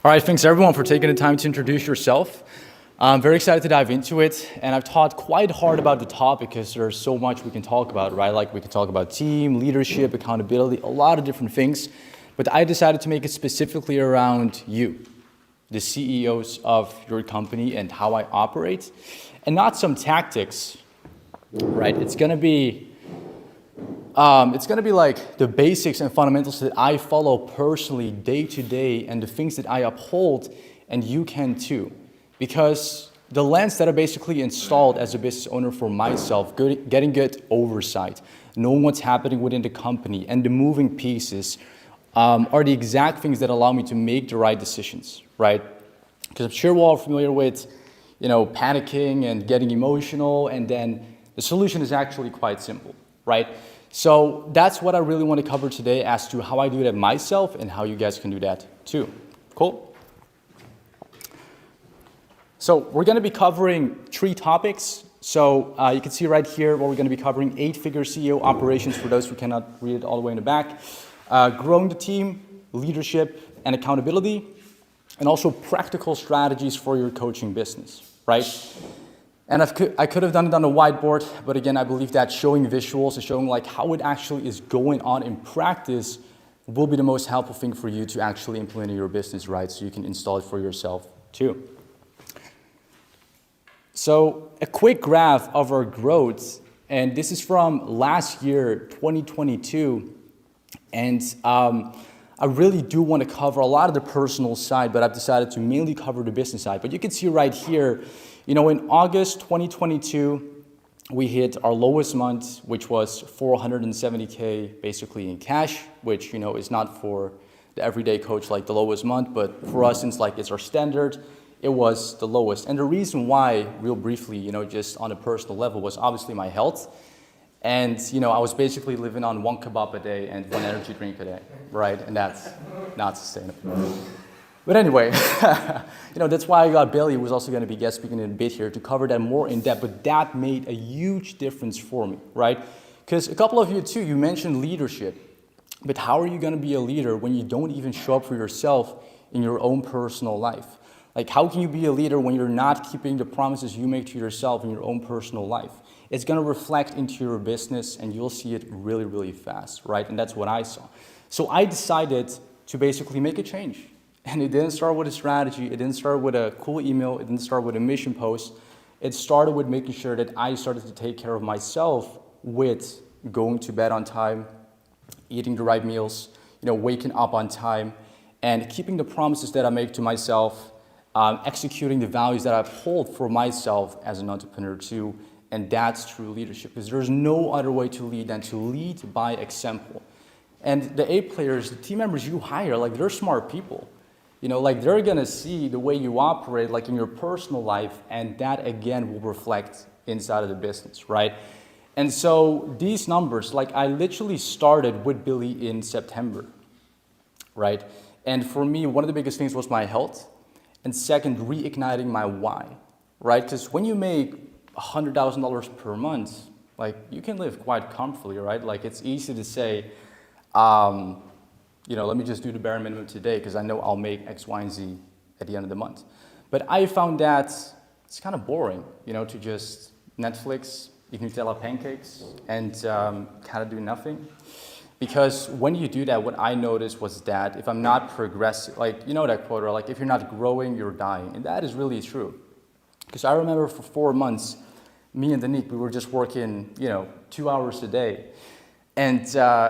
All right, thanks everyone for taking the time to introduce yourself. I'm very excited to dive into it, and I've thought quite hard about the topic because there's so much we can talk about, right? Like we can talk about team, leadership, accountability, a lot of different things, but I decided to make it specifically around you, the CEOs of your company and how I operate, and not some tactics, right? It's gonna be like the basics and fundamentals that I follow personally day to day and the things that I uphold, and you can too. Because the lens that I basically installed as a business owner for myself, getting good oversight, knowing what's happening within the company and the moving pieces are the exact things that allow me to make the right decisions, right? Because I'm sure we're all familiar with, panicking and getting emotional, and then the solution is actually quite simple, right? So that's what I really want to cover today as to how I do that myself and how you guys can do that too. Cool? So we're going to be covering 3 topics. So you can see right here what we're going to be covering: 8-figure CEO operations for those who cannot read it all the way in the back, growing the team, leadership and accountability, and also practical strategies for your coaching business, right? And I could have done it on a whiteboard, but again, I believe that showing visuals and showing like how it actually is going on in practice will be the most helpful thing for you to actually implement in your business, right? So you can install it for yourself too. So a quick graph of our growth, and this is from last year, 2022. And I really do want to cover a lot of the personal side, but I've decided to mainly cover the business side. But you can see right here, in August 2022, we hit our lowest month, which was $470K basically in cash, which, is not for the everyday coach like the lowest month, but for us, since like it's our standard, it was the lowest. And the reason why, real briefly, just on a personal level, was obviously my health. And, I was basically living on 1 kebab a day and 1 energy drink a day, right? And that's not sustainable. But anyway, that's why I got Bailey, who was also going to be guest speaking in a bit here, to cover that more in depth. But that made a huge difference for me, right? Because a couple of you too, you mentioned leadership. But how are you going to be a leader when you don't even show up for yourself in your own personal life? Like, how can you be a leader when you're not keeping the promises you make to yourself in your own personal life? It's going to reflect into your business, and you'll see it really, really fast, right? And that's what I saw. So I decided to basically make a change. And it didn't start with a strategy. It didn't start with a cool email. It didn't start with a mission post. It started with making sure that I started to take care of myself with going to bed on time, eating the right meals, waking up on time, and keeping the promises that I make to myself, executing the values that I uphold for myself as an entrepreneur too. And that's true leadership, because there's no other way to lead than to lead by example. And the A players, the team members you hire, like, they're smart people. They're gonna see the way you operate, like in your personal life, and that again will reflect inside of the business, right? And so these numbers, like, I literally started with Billy in September, right? And for me, one of the biggest things was my health, and second, reigniting my why, right? Because when you make $100,000 per month, like, you can live quite comfortably, right? Like, it's easy to say, let me just do the bare minimum today because I know I'll make X, Y, and Z at the end of the month. But I found that it's kind of boring, to just Netflix, eat Nutella pancakes, and kind of do nothing. Because when you do that, what I noticed was that if I'm not progressing, like, that quote, like, if you're not growing, you're dying. And that is really true. Because I remember for 4 months, me and Danique, we were just working, 2 hours a day. And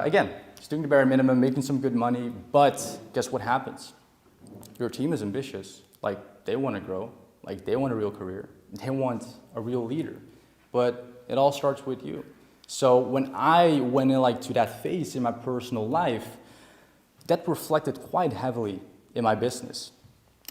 again, just doing the bare minimum, making some good money. But guess what happens? Your team is ambitious. Like, they want to grow. Like, they want a real career. They want a real leader. But it all starts with you. So when I went in to that phase in my personal life, that reflected quite heavily in my business.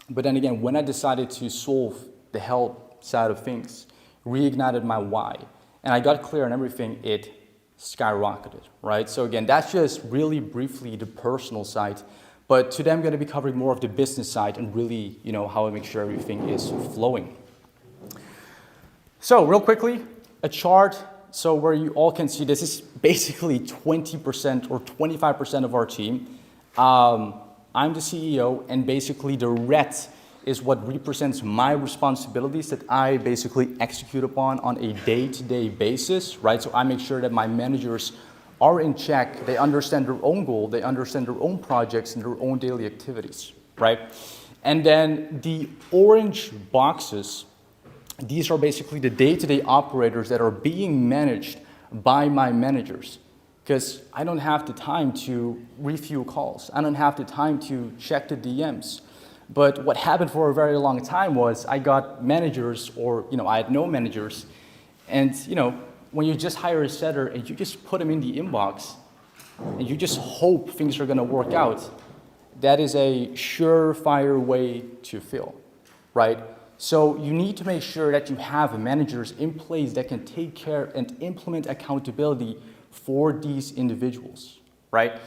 But then again, when I decided to solve the health side of things, reignited my why, and I got clear on everything, it skyrocketed, right? So again, that's just really briefly the personal side, but today I'm going to be covering more of the business side and really, how I make sure everything is flowing. So real quickly, a chart. So where you all can see, this is basically 20% or 25% of our team. I'm the CEO, and basically the red is what represents my responsibilities that I basically execute upon on a day-to-day basis, right? So I make sure that my managers are in check, they understand their own goal, they understand their own projects and their own daily activities, right? And then the orange boxes, these are basically the day-to-day operators that are being managed by my managers. Because I don't have the time to review calls. I don't have the time to check the DMs. But what happened for a very long time was I got managers, or I had no managers. And when you just hire a setter and you just put them in the inbox and you just hope things are gonna work out, that is a surefire way to fail, right? So you need to make sure that you have managers in place that can take care and implement accountability for these individuals, right?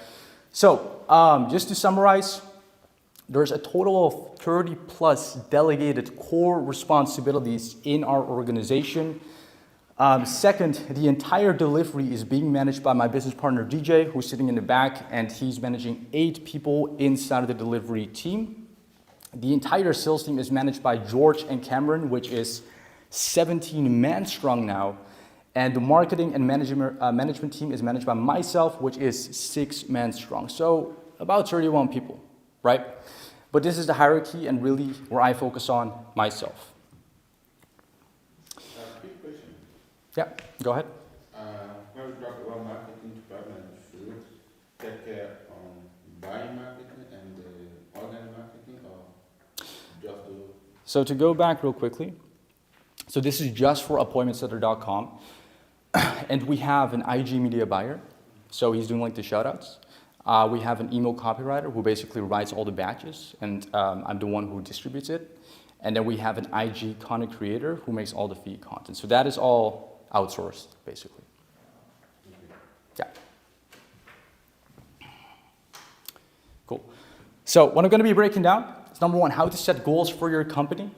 So just to summarize, there's a total of 30 plus delegated core responsibilities in our organization. Second, the entire delivery is being managed by my business partner DJ, who's sitting in the back, and he's managing 8 people inside of the delivery team. The entire sales team is managed by George and Cameron, which is 17 men strong now. And the marketing and management team is managed by myself, which is 6 men strong. So about 31 people, right? But this is the hierarchy and really where I focus on myself. Quick question. Yeah, go ahead. When we talk about marketing department, should take care on buying marketing and organic marketing, or just do? So to go back real quickly, so this is just for appointmentsetter.com. And we have an IG media buyer, so he's doing like the shoutouts. We have an email copywriter who basically writes all the batches, and I'm the one who distributes it. And then we have an IG content creator who makes all the feed content. So that is all outsourced, basically. Yeah. Cool. So what I'm going to be breaking down is number 1, how to set goals for your company.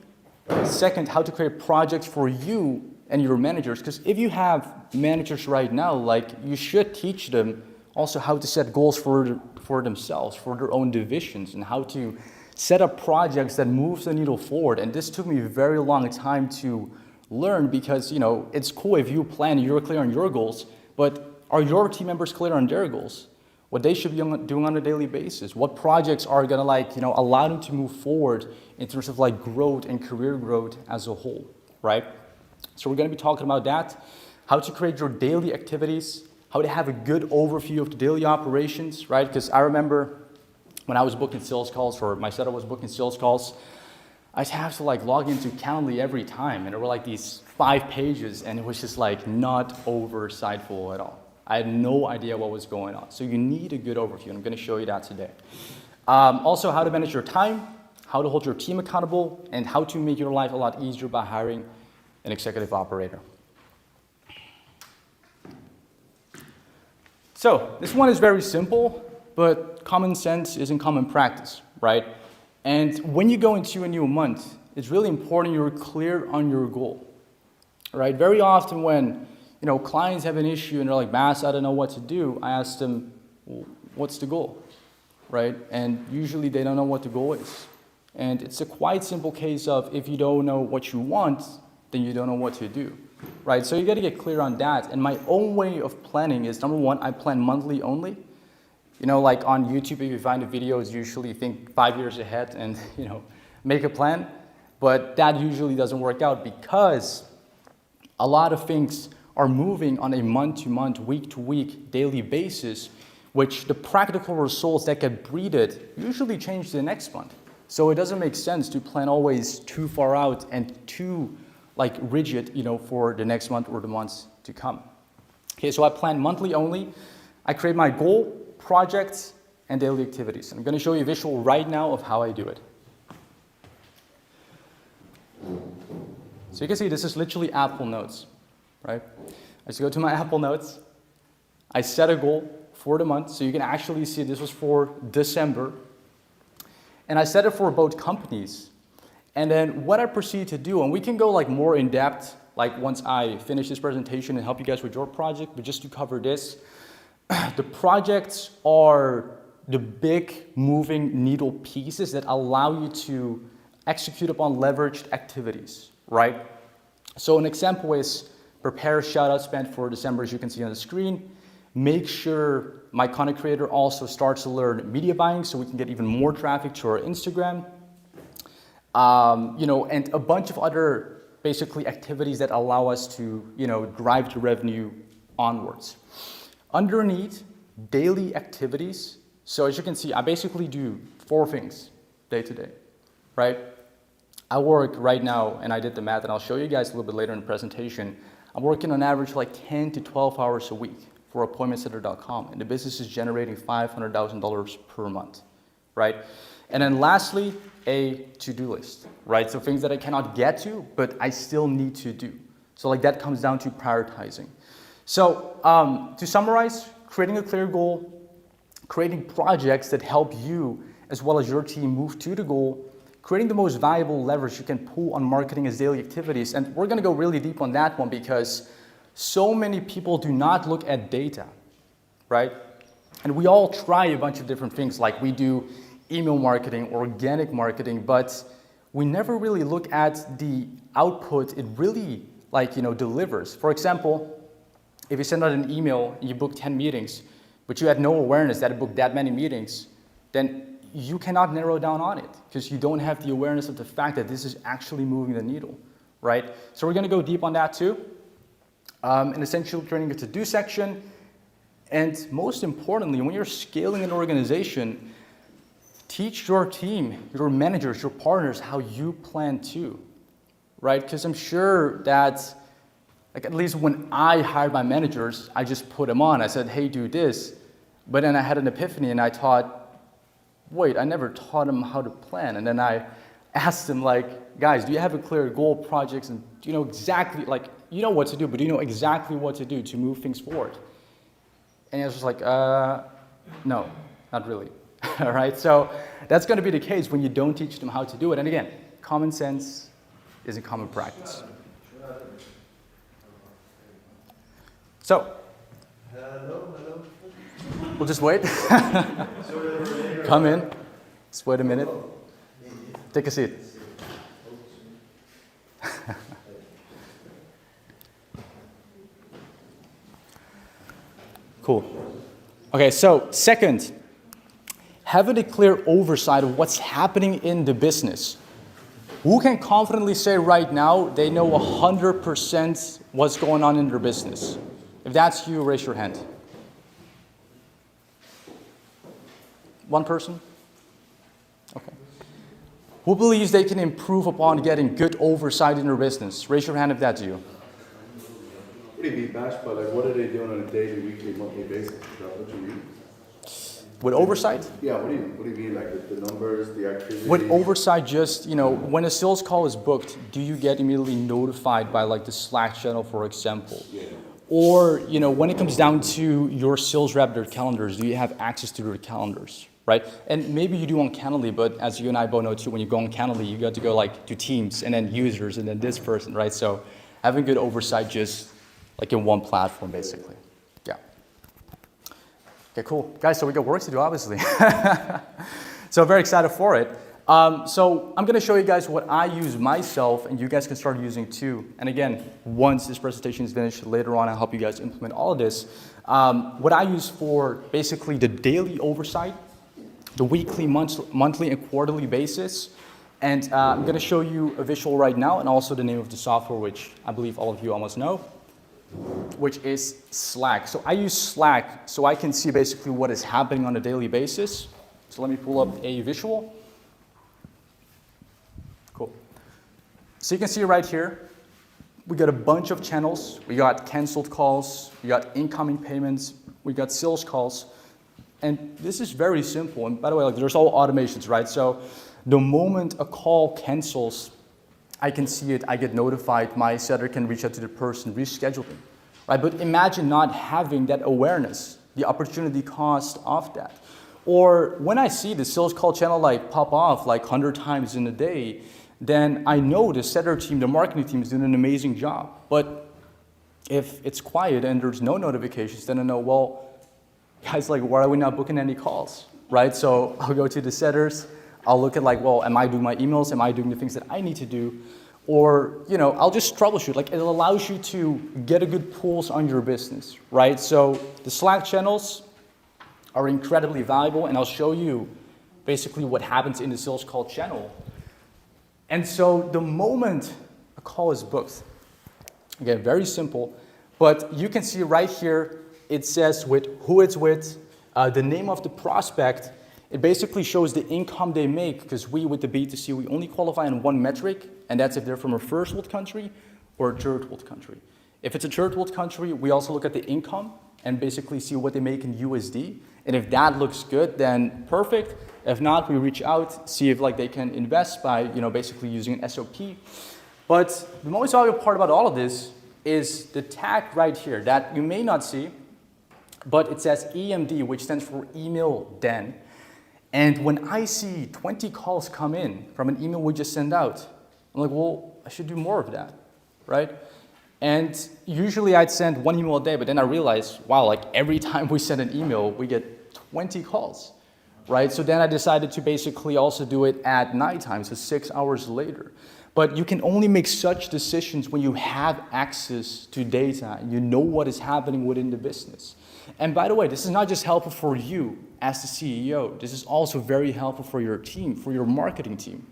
Second, how to create projects for you and your managers, because if you have managers right now, like you should teach them also how to set goals for themselves, for their own divisions, and how to set up projects that move the needle forward. And this took me a very long time to learn because, it's cool if you plan, you're clear on your goals, but are your team members clear on their goals? What they should be doing on a daily basis? What projects are gonna allow them to move forward in terms of growth and career growth as a whole, right? So we're going to be talking about that, how to create your daily activities, how to have a good overview of the daily operations, right? Because I remember when I was booking sales calls, or my setup was booking sales calls, I'd have to log into Calendly every time, and there were these 5 pages, and it was just not oversightiful at all. I had no idea what was going on. So you need a good overview, and I'm going to show you that today. Also, how to manage your time, how to hold your team accountable, and how to make your life a lot easier by hiring an executive operator. So this one is very simple, but common sense isn't common practice, right? And when you go into a new month, it's really important you're clear on your goal, right? Very often when clients have an issue and they're like, Mass, I don't know what to do, I ask them, well, what's the goal, right? And usually they don't know what the goal is. And it's a quite simple case of if you don't know what you want, then you don't know what to do, right? So you got to get clear on that. And my own way of planning is, number 1, I plan monthly only. On YouTube, if you find a video, it's usually think 5 years ahead and, make a plan. But that usually doesn't work out because a lot of things are moving on a month-to-month, week-to-week, daily basis, which the practical results that get breeded usually change the next month. So it doesn't make sense to plan always too far out and too rigid, for the next month or the months to come. Okay, so I plan monthly only. I create my goal, projects, and daily activities. And I'm going to show you a visual right now of how I do it. So you can see this is literally Apple Notes, right? I just go to my Apple Notes. I set a goal for the month. So you can actually see this was for December. And I set it for both companies. And then what I proceed to do, and we can go more in depth, once I finish this presentation and help you guys with your project, but just to cover this, the projects are the big moving needle pieces that allow you to execute upon leveraged activities, right? So an example is prepare shout out spend for December, as you can see on the screen. Make sure my content creator also starts to learn media buying so we can get even more traffic to our Instagram. And a bunch of other basically activities that allow us to, drive the revenue onwards. Underneath, daily activities. So as you can see, I basically do 4 things day to day, right? I work right now, and I did the math, and I'll show you guys a little bit later in the presentation. I'm working on average like 10 to 12 hours a week for appointmentsetter.com, and the business is generating $500,000 per month, right? And then lastly, a to-do list, right? So things that I cannot get to, but I still need to do. So like that comes down to prioritizing. So to summarize, creating a clear goal, creating projects that help you as well as your team move to the goal, creating the most valuable leverage you can pull on marketing as daily activities. And we're gonna go really deep on that one because so many people do not look at data, right? And we all try a bunch of different things, like we do email marketing, organic marketing, but we never really look at the output it really delivers. For example, if you send out an email and you book 10 meetings, but you had no awareness that it booked that many meetings, then you cannot narrow down on it because you don't have the awareness of the fact that this is actually moving the needle, right? So we're gonna go deep on that too. And essentially creating a to-do section. And most importantly, when you're scaling an organization, teach your team, your managers, your partners how you plan to, right? Because I'm sure that, at least when I hired my managers, I just put them on. I said, hey, do this. But then I had an epiphany and I thought, wait, I never taught them how to plan. And then I asked them, guys, do you have a clear goal, projects, and do you know exactly, you know what to do, but do you know exactly what to do to move things forward? And I was just like, no, not really. All right, so that's going to be the case when you don't teach them how to do it. And again, common sense is a common practice. So, we'll just wait. Come in. Just wait a minute. Take a seat. Cool. Okay, so second, having a clear oversight of what's happening in the business. Who can confidently say right now they know 100% what's going on in their business? If that's you, raise your hand. One person? Okay. Who believes they can improve upon getting good oversight in their business? Raise your hand if that's you. What do you mean, Bash, but what are they doing on a daily, weekly, monthly basis? Is that what you mean? With oversight? Yeah, what do you mean, the numbers, the activity? With oversight, just, when a sales call is booked, do you get immediately notified by the Slack channel, for example? Yeah. Or, when it comes down to your sales rep, their calendars, do you have access to their calendars, right? And maybe you do on Calendly, but as you and I both know too, when you go on Calendly, you got to go to Teams and then users and then this person, right? So having good oversight just in one platform, basically. Yeah. Okay, cool. Guys, so we got work to do, obviously. So very excited for it. So I'm going to show you guys what I use myself, and you guys can start using too. And again, once this presentation is finished, later on I'll help you guys implement all of this. What I use for basically the daily oversight, the weekly, monthly, and quarterly basis. And I'm going to show you a visual right now, and also the name of the software, which I believe all of you almost know, which is Slack. So I use Slack so I can see basically what is happening on a daily basis. So let me pull up a visual. Cool. So you can see right here, we got a bunch of channels. We got canceled calls, we got incoming payments, we got sales calls. And this is very simple. And by the way, there's all automations, right? So the moment a call cancels, I can see it, I get notified, my setter can reach out to the person, reschedule them, right? But imagine not having that awareness, the opportunity cost of that. Or when I see the sales call channel pop off 100 times in a day, then I know the setter team, the marketing team is doing an amazing job. But if it's quiet and there's no notifications, then I know, well, guys, why are we not booking any calls, right? So I'll go to the setters, I'll look at like, well, am I doing my emails? Am I doing the things that I need to do? Or, I'll just troubleshoot. Like, it allows you to get a good pulse on your business, right? So the Slack channels are incredibly valuable, and I'll show you basically what happens in the sales call channel. And so the moment a call is booked, again, very simple, but you can see right here, it says with who it's with, the name of the prospect. It basically shows the income they make, because we, with the B2C, we only qualify on one metric, and that's if they're from a first world country or a third world country. If it's a third world country, we also look at the income and basically see what they make in USD. And if that looks good, then perfect. If not, we reach out, see if like they can invest by basically using an SOP. But the most valuable part about all of this is the tag right here that you may not see, but it says EMD, which stands for email den. And when I see 20 calls come in from an email we just sent out, I'm like, well, I should do more of that, right? And usually I'd send one email a day, but then I realized, wow, like every time we send an email, we get 20 calls, right? So then I decided to basically also do it at nighttime, so 6 hours later. But you can only make such decisions when you have access to data and you know what is happening within the business. And by the way, this is not just helpful for you as the CEO. This is also very helpful for your team, for your marketing team,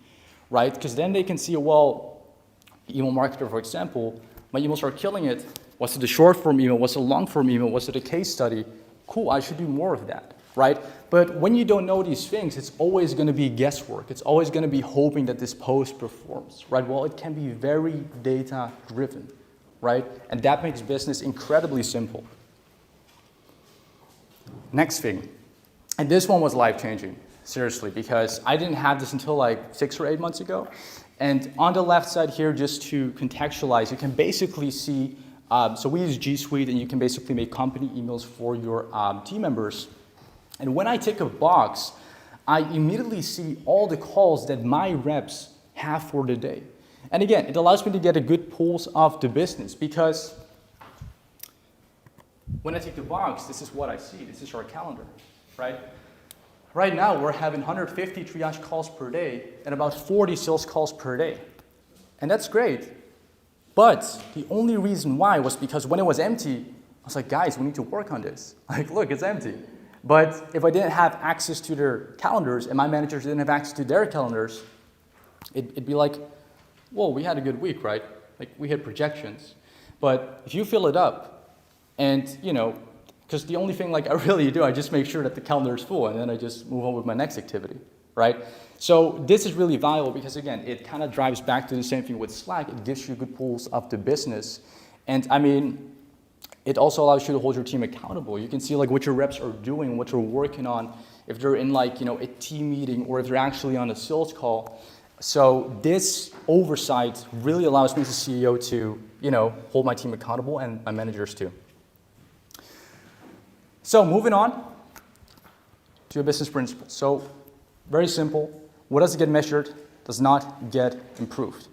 right? Because then they can see, well, email marketer, for example, my emails are killing it. Was it a short form email? Was it a long form email? Was it a case study? Cool, I should do more of that, right? But when you don't know these things, it's always going to be guesswork. It's always going to be hoping that this post performs, right? Well, it can be very data driven, right? And that makes business incredibly simple. Next thing, and this one was life-changing, seriously, because I didn't have this until like 6 or 8 months ago. And on the left side here, just to contextualize, you can basically see, so we use G Suite, and you can basically make company emails for your team members. And when I tick a box, I immediately see all the calls that my reps have for the day. And again, it allows me to get a good pulse of the business, because when I tick the box, this is what I see. This is our calendar, right? Right now, we're having 150 triage calls per day and about 40 sales calls per day. And that's great. But the only reason why was because when it was empty, I was like, guys, we need to work on this. Like, look, it's empty. But if I didn't have access to their calendars and my managers didn't have access to their calendars, it'd be like, whoa, we had a good week, right? Like, we had projections. But if you fill it up, and, because the only thing like I really do, I just make sure that the calendar is full, and then I just move on with my next activity, right? So this is really valuable because, again, it kind of drives back to the same thing with Slack. It gives you good pulse of the business. And, I mean, it also allows you to hold your team accountable. You can see like what your reps are doing, what they're working on, if they're in like, a team meeting or if they're actually on a sales call. So this oversight really allows me as a CEO to, hold my team accountable and my managers too. So moving on to a business principle. So very simple. What does get measured does not get improved,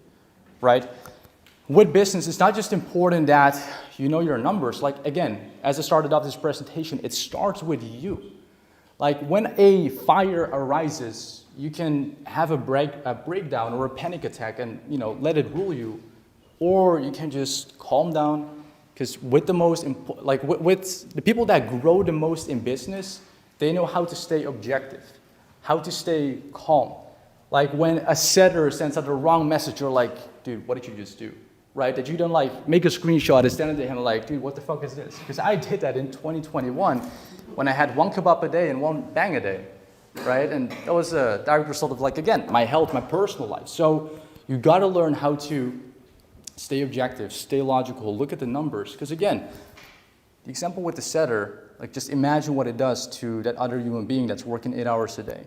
right? With business, it's not just important that you know your numbers. Like, again, as I started off this presentation, it starts with you. Like, when a fire arises, you can have a breakdown or a panic attack and, let it rule you. Or you can just calm down. Because with with the people that grow the most in business, they know how to stay objective, how to stay calm. Like when a setter sends out the wrong message, you're like, dude, what did you just do? Right? That you don't like make a screenshot and send it to him like, dude, what the fuck is this? Because I did that in 2021 when I had 1 kebab a day and 1 bang a day, right? And that was a direct result of like, again, my health, my personal life. So you got to learn how to stay objective, stay logical, look at the numbers. Because again, the example with the setter, like just imagine what it does to that other human being that's working 8 hours a day,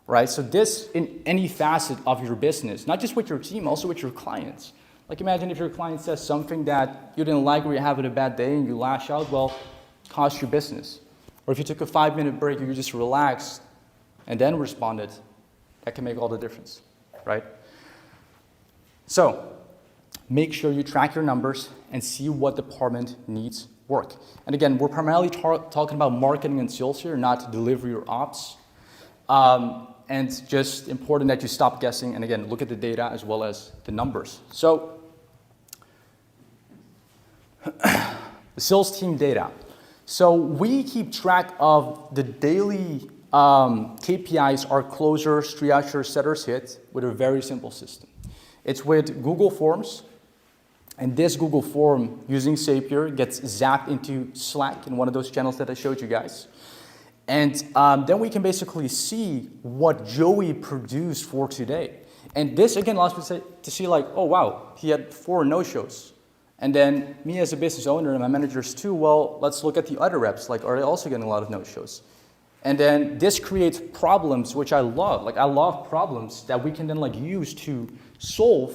right? So this in any facet of your business, not just with your team, also with your clients. Like imagine if your client says something that you didn't like or you're having a bad day and you lash out, well, it costs you business. Or if you took a 5-minute break and you just relaxed and then responded, that can make all the difference, right? So, make sure you track your numbers and see what department needs work. And again, we're primarily talking about marketing and sales here, not delivery or ops. And just important that you stop guessing and again, look at the data as well as the numbers. So the sales team data. So we keep track of the daily KPIs our closers, triagers, setters hit with a very simple system. It's with Google Forms, and this Google form using Zapier gets zapped into Slack in one of those channels that I showed you guys. And then we can basically see what Joey produced for today. And this again allows me to see like, oh wow, he had 4 no-shows. And then me as a business owner and my managers too, well, let's look at the other reps. Like, are they also getting a lot of no-shows? And then this creates problems, which I love. Like, I love problems that we can then like use to solve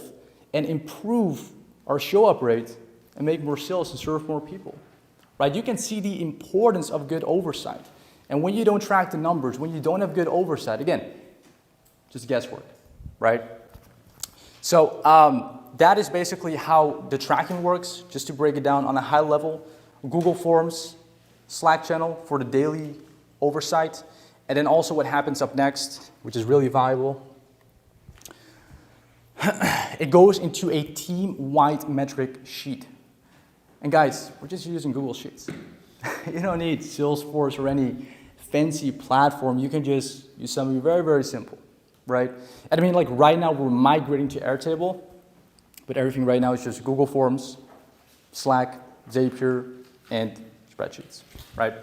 and improve our show-up rate and make more sales and serve more people, right? You can see the importance of good oversight. And when you don't track the numbers, when you don't have good oversight, again, just guesswork, right? So that is basically how the tracking works. Just to break it down on a high level, Google Forms, Slack channel for the daily oversight, and then also what happens up next, which is really valuable. It goes into a team-wide metric sheet. And guys, we're just using Google Sheets. You don't need Salesforce or any fancy platform. You can just use something very, very simple, right? And I mean, like right now we're migrating to Airtable, but everything right now is just Google Forms, Slack, Zapier, and spreadsheets, right?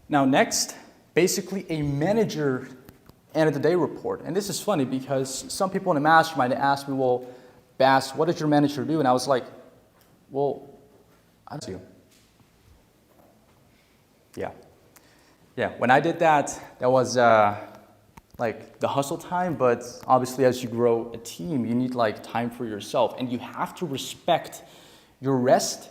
Now next, basically a manager end of the day report. And this is funny because some people in the mastermind asked me, well, Bas, what did your manager do? And I was like, well, I don't know. Yeah, when I did that, that was like the hustle time, but obviously as you grow a team, you need like time for yourself, and you have to respect your rest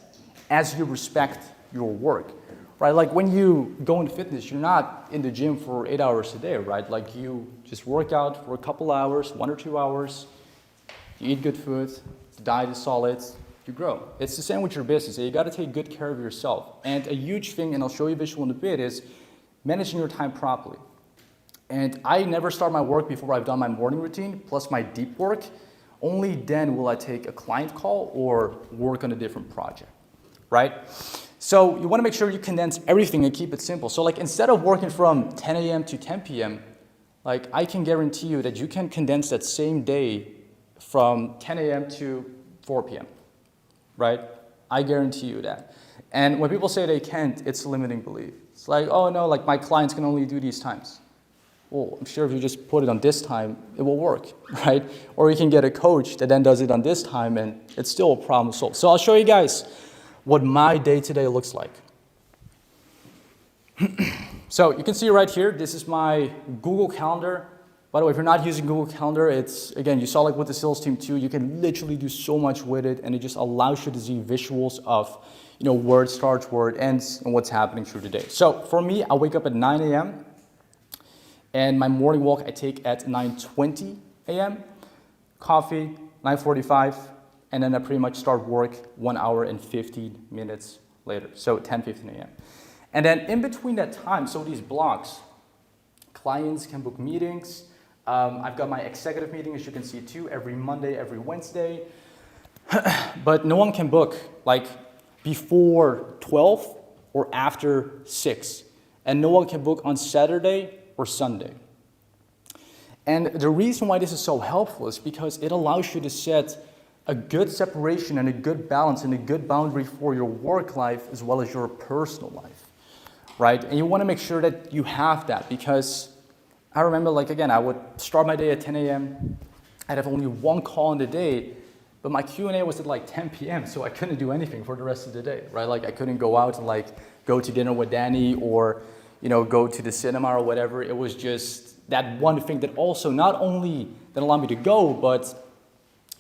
as you respect your work, right? Like when you go into fitness, you're not in the gym for 8 hours a day, right? Like you just work out for a couple hours, 1 or 2 hours, you eat good food, the diet is solid, you grow. It's the same with your business. You got to take good care of yourself. And a huge thing, and I'll show you a visual in a bit, is managing your time properly. And I never start my work before I've done my morning routine, plus my deep work. Only then will I take a client call or work on a different project, right? So you want to make sure you condense everything and keep it simple. So like instead of working from 10 a.m. to 10 p.m., like I can guarantee you that you can condense that same day from 10 a.m. to 4 p.m., right? I guarantee you that. And when people say they can't, it's a limiting belief. It's like, oh no, like my clients can only do these times. Well, I'm sure if you just put it on this time, it will work, right? Or you can get a coach that then does it on this time and it's still a problem solved. So I'll show you guys what my day-to-day looks like. So you can see right here, this is my Google Calendar. By the way, if you're not using Google Calendar, it's, again, you saw like with the sales team too, you can literally do so much with it, and it just allows you to see visuals of, you know, where it starts, where it ends, and what's happening through the day. So for me, I wake up at 9 a.m., and my morning walk I take at 9:20 a.m., coffee, 9:45, and then I pretty much start work 1 hour and 15 minutes later, so 10:15 a.m. And then in between that time, so these blocks, clients can book meetings. I've got my executive meeting, as you can see too, every Monday, every Wednesday. But no one can book like before 12 or after 6. And no one can book on Saturday or Sunday. And the reason why this is so helpful is because it allows you to set a good separation and a good balance and a good boundary for your work life as well as your personal life, right? And you want to make sure that you have that, because I remember, like, again, I would start my day at 10 a.m. I'd have only one call in the day, but my Q&A was at like 10 p.m., so I couldn't do anything for the rest of the day, right? Like, I couldn't go out and like go to dinner with Danny or, you know, go to the cinema or whatever. It was just that one thing that also not only that allowed me to go, but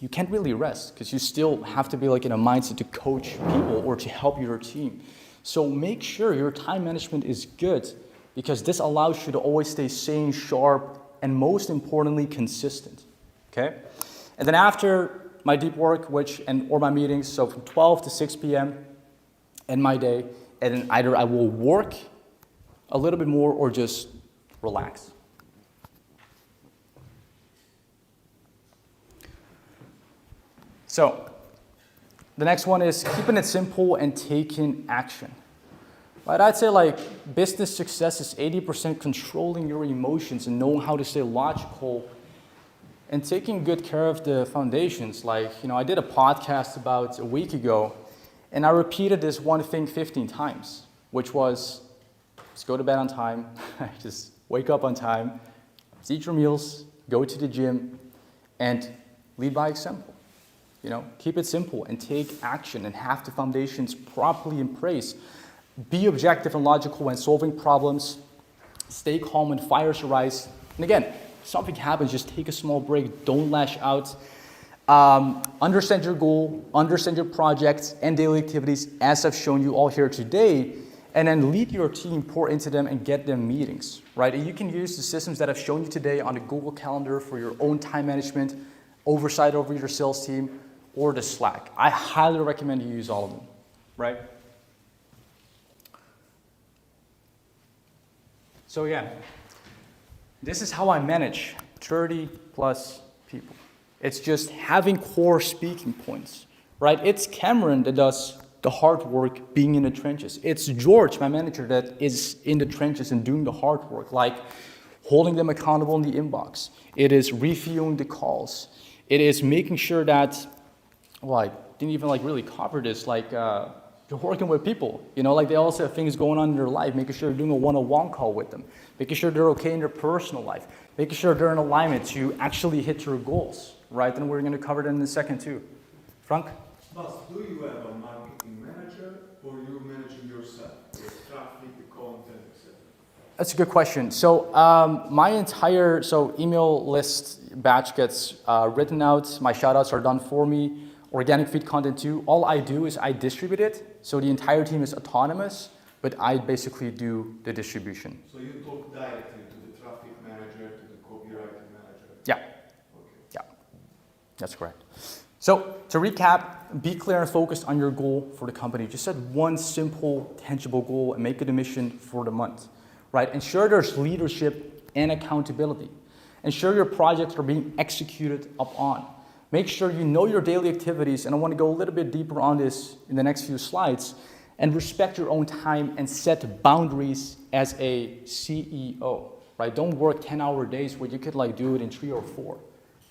you can't really rest because you still have to be like in a mindset to coach people or to help your team. So make sure your time management is good, because this allows you to always stay sane, sharp, and most importantly, consistent, okay? And then after my deep work, or my meetings, so from 12 to 6 p.m. in my day, and then either I will work a little bit more, or just relax. So the next one is keeping it simple and taking action. Right, I'd say like business success is 80% controlling your emotions and knowing how to stay logical and taking good care of the foundations. Like, I did a podcast about a week ago, and I repeated this one thing 15 times, which was just go to bed on time, just wake up on time, eat your meals, go to the gym, and lead by example. Keep it simple and take action and have the foundations properly in place. Be objective and logical when solving problems. Stay calm when fires arise. And again, if something happens, just take a small break. Don't lash out. Understand your goal, understand your projects and daily activities as I've shown you all here today. And then lead your team, pour into them, and get them meetings, right? And you can use the systems that I've shown you today on the Google Calendar for your own time management, oversight over your sales team, or the Slack. I highly recommend you use all of them, right? So yeah, this is how I manage 30 plus people. It's just having core speaking points, right? It's Cameron that does the hard work being in the trenches. It's George, my manager, that is in the trenches and doing the hard work, like holding them accountable in the inbox. It is reviewing the calls. It is making sure that, I didn't even really cover this, you're working with people, like they also have things going on in their life, making sure you're doing a one-on-one call with them, making sure they're okay in their personal life, making sure they're in alignment to actually hit your goals, right? And we're going to cover that in a second too. Frank? But do you have a marketing manager or you managing yourself with traffic, the content, etc.? That's a good question. So my entire email list batch gets written out. My shout-outs are done for me. Organic feed content too. All I do is I distribute it. So the entire team is autonomous, but I basically do the distribution. So you talk directly to the traffic manager, to the copywriting manager? Yeah. Okay. Yeah, that's correct. So to recap, be clear and focused on your goal for the company. Just set one simple, tangible goal and make it a mission for the month, right? Ensure there's leadership and accountability. Ensure your projects are being executed upon. Make sure you know your daily activities, and I want to go a little bit deeper on this in the next few slides, and respect your own time and set boundaries as a CEO, right? Don't work 10-hour days where you could do it in 3 or 4,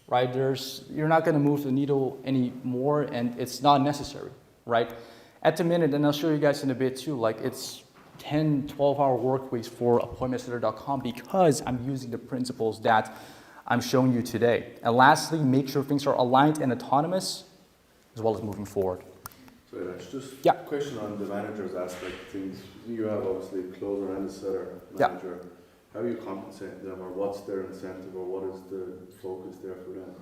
right? You're not going to move the needle anymore, and it's not necessary, right? At the minute, and I'll show you guys in a bit too, it's 10, 12-hour work weeks for appointmentsetter.com because I'm using the principles that I'm showing you today. And lastly, make sure things are aligned and autonomous, as well as moving forward. So that's just Yeah. a question on the manager's aspect of things. You have obviously a closer and a setter manager. Yeah. How are you compensating them, or what's their incentive, or what is the focus there for them?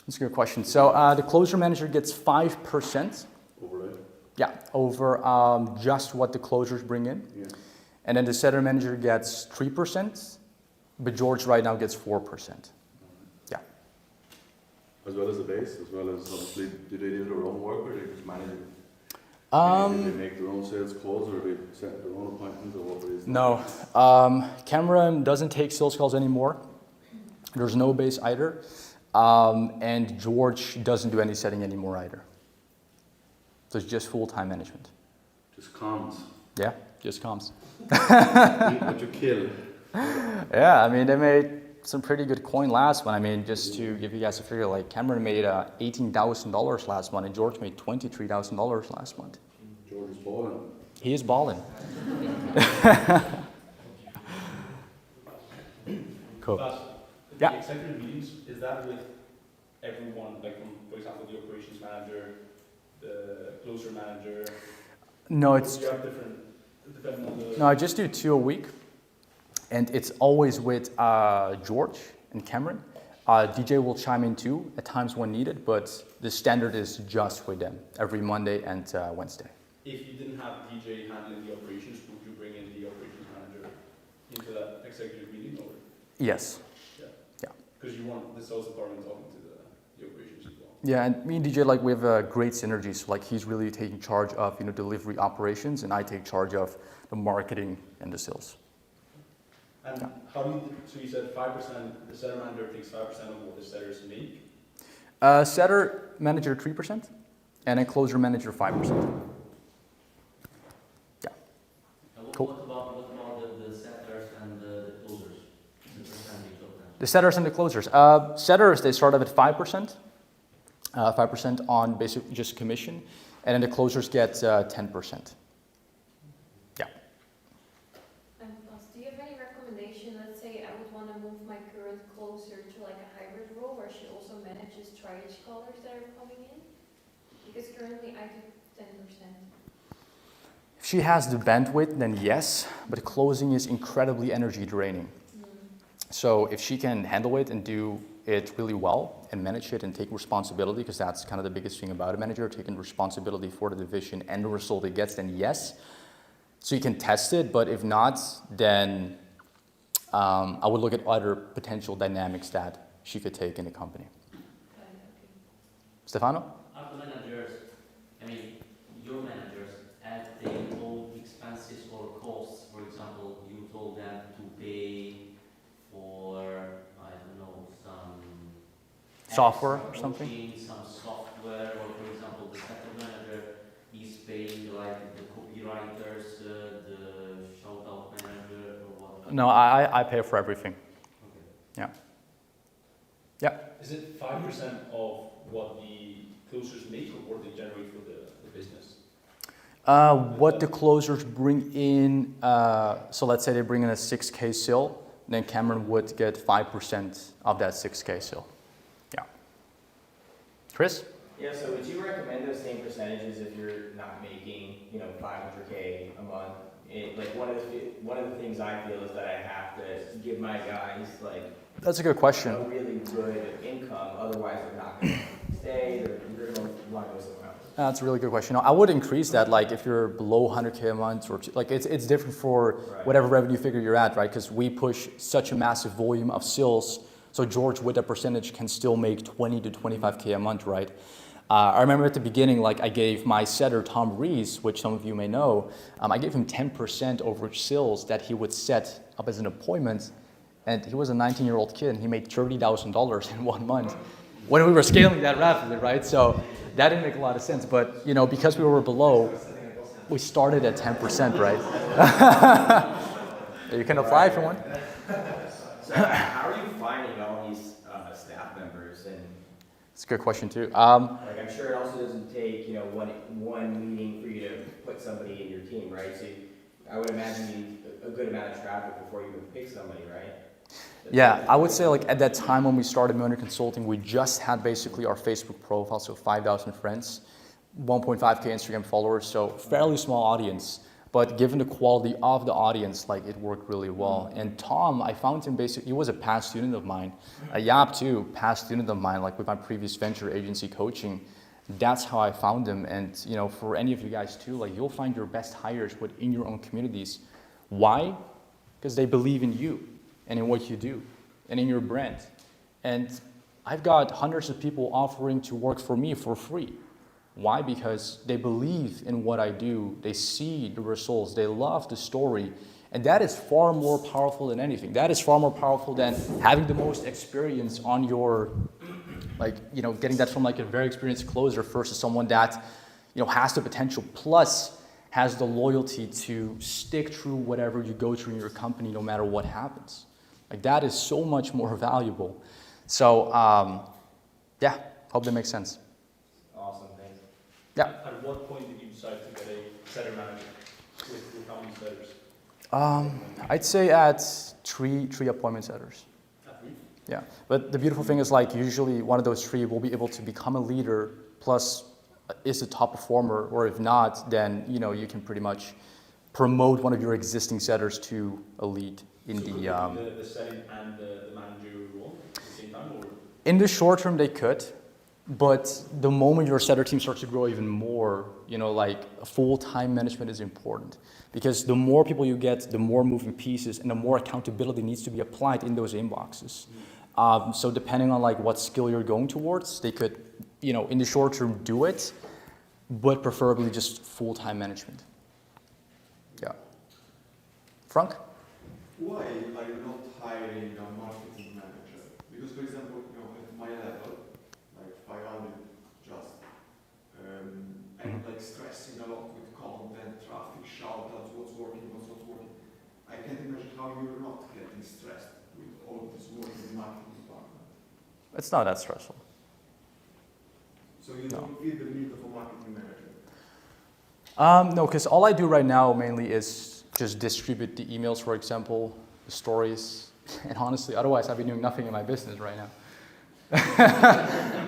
That's a good question. So the closer manager gets 5%. Overlay? Yeah, over just what the closers bring in. Yeah. And then the setter manager gets 3%, but George right now gets 4%. Yeah. As well as the base, as well as obviously, do they do their own work, or do they just manage it? Do they make their own sales calls, or do they set their own appointments, or what it is? No. Cameron doesn't take sales calls anymore. There's no base either. And George doesn't do any setting anymore either. So it's just full-time management. Just comms. Yeah, just comms. Eat what you kill. Yeah, I mean, they made some pretty good coin last one. I mean, just to give you guys a figure, Cameron made $18,000 last month, and George made $23,000 last month. George is balling. He is balling. Cool. The Yeah. executive meetings, is that with everyone, from, for example, the operations manager, the closer manager? No, Or it's do you have different, depending on the... no. I just do 2 a week, and it's always with George and Cameron. DJ will chime in too at times when needed, but the standard is just with them every Monday and Wednesday. If you didn't have DJ handling the operations, would you bring in the operations manager into that executive meeting, or? Yes. Yeah. Yeah. Because you want the sales department talking to the operations as well. Yeah, and me and DJ, we have great synergies. He's really taking charge of, delivery operations, and I take charge of the marketing and the sales. And how do you, so you said 5%, the setter manager takes 5% of what the setters make? Setter manager 3%, and then closer manager 5%. Yeah. And Cool. what about the setters and the closers? The percentage of them? The setters and the closers. Setters, they start off at 5%, 5% on basic just commission, and then the closers get 10%. Yeah. And plus, do you have any recommendation? Let's say I would want to move my current closer to like a hybrid role where she also manages triage callers that are coming in? Because currently I do 10%. If she has the bandwidth, then yes, but closing is incredibly energy draining. So if she can handle it and do it really well and manage it and take responsibility, because that's kind of the biggest thing about a manager, taking responsibility for the division and the result it gets, then yes. So you can test it, but if not, then I would look at other potential dynamics that she could take in the company. Stefano? Are the managers, I mean, your managers, add their own expenses or costs? For example, you told them to pay for, I don't know, some Software extra or something? coaching, some software, or for example, the setter manager is paying like the copywriters, the shout-out manager, or what? No, I pay for everything. Okay. Yeah. Yeah. Is it 5% of what the closers make or what they generate for the business? What the closers bring in, so let's say they bring in a 6K sale, then Cameron would get 5% of that 6K sale. Yeah. Chris? Yeah, so would you recommend those same percentages if you're not making, 500K a month? Like one of the things I feel is that I have to give my guys like That's a good question. a really good income, otherwise they're not going to stay. They're going to want to go somewhere else. That's a really good question. I would increase that, like if you're below 100K a month, or like it's different for Right. whatever revenue figure you're at, right? Because we push such a massive volume of sales, so George with that percentage can still make 20 to 25K a month, right? I remember at the beginning, like I gave my setter Tom Rees, which some of you may know, I gave him 10% over sales that he would set up as an appointment, and he was a 19-year-old kid and he made $30,000 in 1 month when we were scaling that rapidly, right? So that didn't make a lot of sense, but because we were below, we started at 10%, right? You can apply if you want. So how are you finding all these staff members? And It's a good question too. like I'm sure it also doesn't take one meeting for you to put somebody in your team, right? So I would imagine you need a good amount of traffic before you would pick somebody, right? Yeah, I would say like at that time when we started Millionaire Consulting, we just had basically our Facebook profile, so 5,000 friends, 1.5K Instagram followers, so fairly small audience. But given the quality of the audience, like it worked really well. And Tom, I found him basically, he was a past student of mine. Yap too, past student of mine, like with my previous venture agency coaching. That's how I found him. And for any of you guys too, like you'll find your best hires within your own communities. Why? Because they believe in you and in what you do and in your brand. And I've got hundreds of people offering to work for me for free. Why? Because they believe in what I do, they see the results, they love the story, and that is far more powerful than anything. That is far more powerful than having the most experience on your, getting that from like a very experienced closer versus someone that, has the potential plus has the loyalty to stick through whatever you go through in your company no matter what happens. Like that is so much more valuable. So, hope that makes sense. Awesome, thanks. Yeah. At what point did you decide to get a setter manager with how many setters? I'd say at three appointment setters. At three? Yeah, but the beautiful thing is like usually one of those three will be able to become a leader plus is a top performer, or if not, then you can pretty much promote one of your existing setters to a lead in So the. the setting and the managerial role at the same time, or? In the short term, they could, but the moment your setter team starts to grow even more, full-time management is important because the more people you get, the more moving pieces and the more accountability needs to be applied in those inboxes. So depending on what skill you're going towards, they could, in the short term do it, but preferably just full-time management. Yeah. Frank? why are you not hiring a marketing manager? Because, for example, at my level, like 500 just, I'm like stressing a lot with content, traffic, shoutouts, what's working, what's not working. I can't imagine how you're not getting stressed with all this work in the marketing department. It's not that stressful. So you don't feel the need of a marketing manager? No, because all I do right now mainly is just distribute the emails, for example, the stories, and honestly, otherwise I'd be doing nothing in my business right now.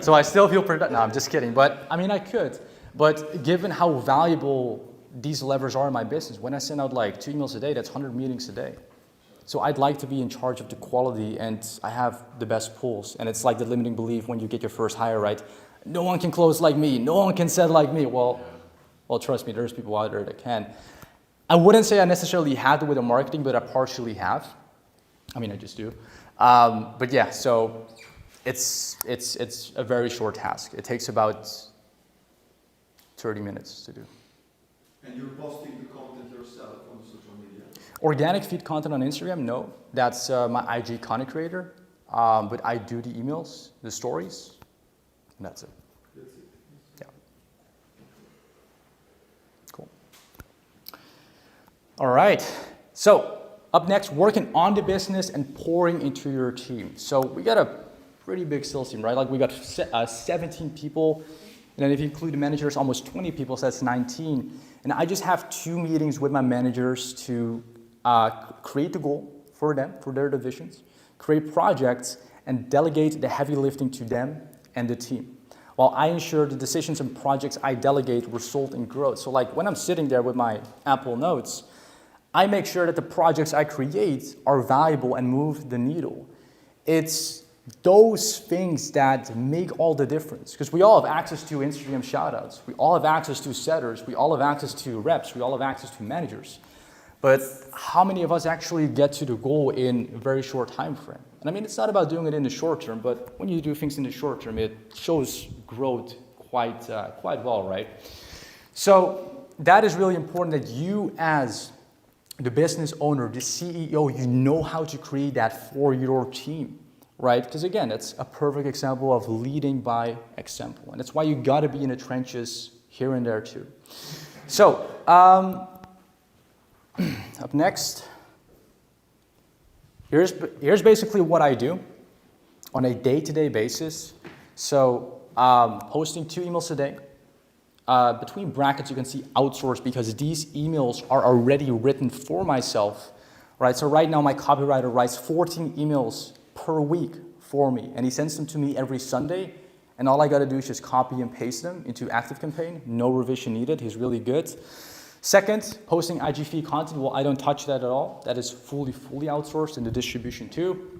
So I still feel productive. No, I'm just kidding. But I mean, I could. But given how valuable these levers are in my business, when I send out like 2 emails a day, that's 100 meetings a day. So I'd like to be in charge of the quality, and I have the best pools. And it's like the limiting belief when you get your first hire, right? No one can close like me. No one can sell like me. Well, trust me, there's people out there that can. I wouldn't say I necessarily have it with the marketing, but I partially have. I mean, I just do. But yeah, so it's a very short task. It takes about 30 minutes to do. And you're posting the content yourself on social media? Organic feed content on Instagram, no. That's my IG content creator. But I do the emails, the stories, and that's it. That's it. Yeah. Cool. All right. So up next, working on the business and pouring into your team. So we got a pretty big sales team, right? Like we got 17 people. And then if you include the managers, almost 20 people, so that's 19. And I just have 2 meetings with my managers to create the goal for them, for their divisions, create projects, and delegate the heavy lifting to them and the team. While I ensure the decisions and projects I delegate result in growth. So like when I'm sitting there with my Apple Notes, I make sure that the projects I create are valuable and move the needle. It's those things that make all the difference. Because we all have access to Instagram shoutouts. We all have access to setters. We all have access to reps. We all have access to managers. But how many of us actually get to the goal in a very short time frame? And I mean, it's not about doing it in the short term, but when you do things in the short term, it shows growth quite well, right? So that is really important that you as the business owner, the CEO, you know how to create that for your team. Right? Because again, it's a perfect example of leading by example. And that's why you got to be in the trenches here and there too. So, up next, here's basically what I do on a day-to-day basis. So, posting 2 emails a day. Between brackets, you can see outsourced because these emails are already written for myself. Right? So right now, my copywriter writes 14 emails per week for me, and he sends them to me every Sunday, and all I got to do is just copy and paste them into ActiveCampaign. No revision needed. He's really good. Second, posting IG feed content. Well, I don't touch that at all. That is fully outsourced in the distribution too.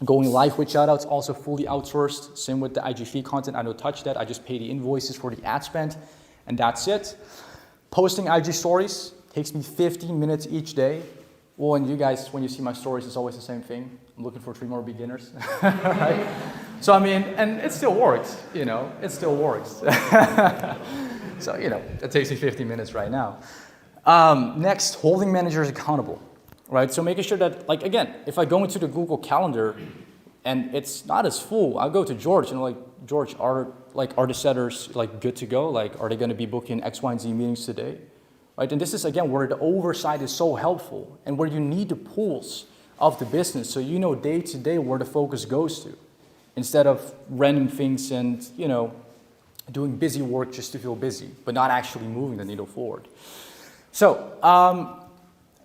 Going live with shoutouts, also fully outsourced. Same with the IG feed content. I don't touch that. I just pay the invoices for the ad spend, and that's it. Posting IG stories takes me 15 minutes each day. Well, and you guys, when you see my stories, it's always the same thing. I'm looking for 3 more beginners, right? So, I mean, and it still works, it still works. So, it takes me 15 minutes right now. Next, holding managers accountable, right? So making sure that, like, again, if I go into the Google Calendar and it's not as full, I'll go to George and like, George, are the setters like good to go? Like, are they going to be booking X, Y, and Z meetings today? Right? And this is, again, where the oversight is so helpful and where you need the pools of the business so you know day to day where the focus goes to instead of random things and, doing busy work just to feel busy, but not actually moving the needle forward. So,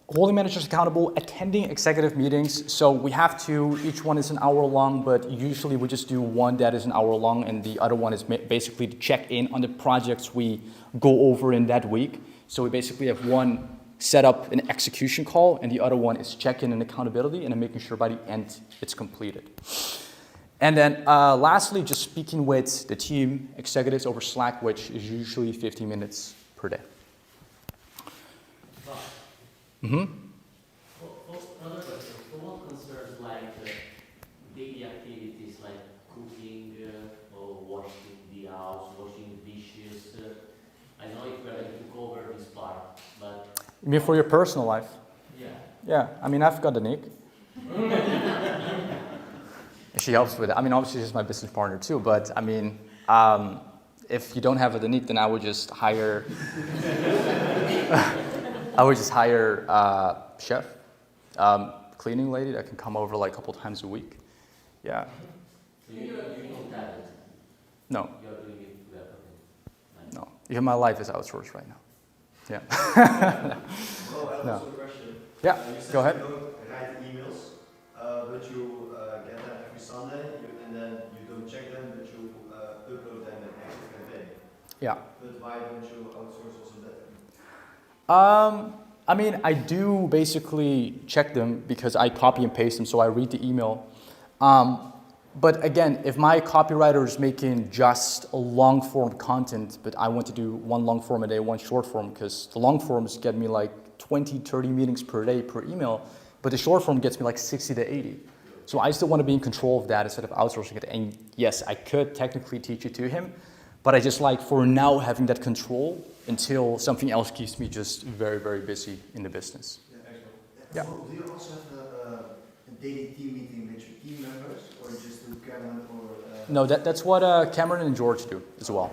holding managers accountable, attending executive meetings. So we have 2, each one is an hour long, but usually we just do one that is an hour long and the other one is basically to check in on the projects we go over in that week. So we basically have one set up an execution call, and the other one is check-in and accountability, and then making sure by the end it's completed. And then lastly, just speaking with the team executives over Slack, which is usually 15 minutes per day. Mm-hmm. Another question. For what concerns like daily activities like cooking or washing the house, washing dishes, I know if we're going to cover this part, but... You mean for your personal life? Yeah. Yeah, I mean, I've got the Nick. She helps with it. I mean, obviously she's my business partner too, but I mean, if you don't have a Danique, then I would just hire, chef, cleaning lady that can come over like a couple times a week. Yeah. So you don't have it. No, You're doing it together. Nice. no. Even my life is outsourced right now. Yeah. Oh, I have No. also a question. Yeah, You said go ahead. you don't write emails, but you get them every Sunday, and then you don't check them, but you upload them in ActiveCampaign. Yeah. But why don't you outsource also that? I mean, I do basically check them because I copy and paste them, so I read the email. But again, if my copywriter is making just a long form content, but I want to do one long form a day, one short form, because the long forms get me like 20, 30 meetings per day per email, but the short form gets me like 60 to 80. So I still want to be in control of that instead of outsourcing it. And yes, I could technically teach it to him, but I just like for now having that control until something else keeps me just very, very busy in the business. Yeah. So do you also have a daily team meeting with your team members, or just do Cameron or? No, that's what Cameron and George do as well.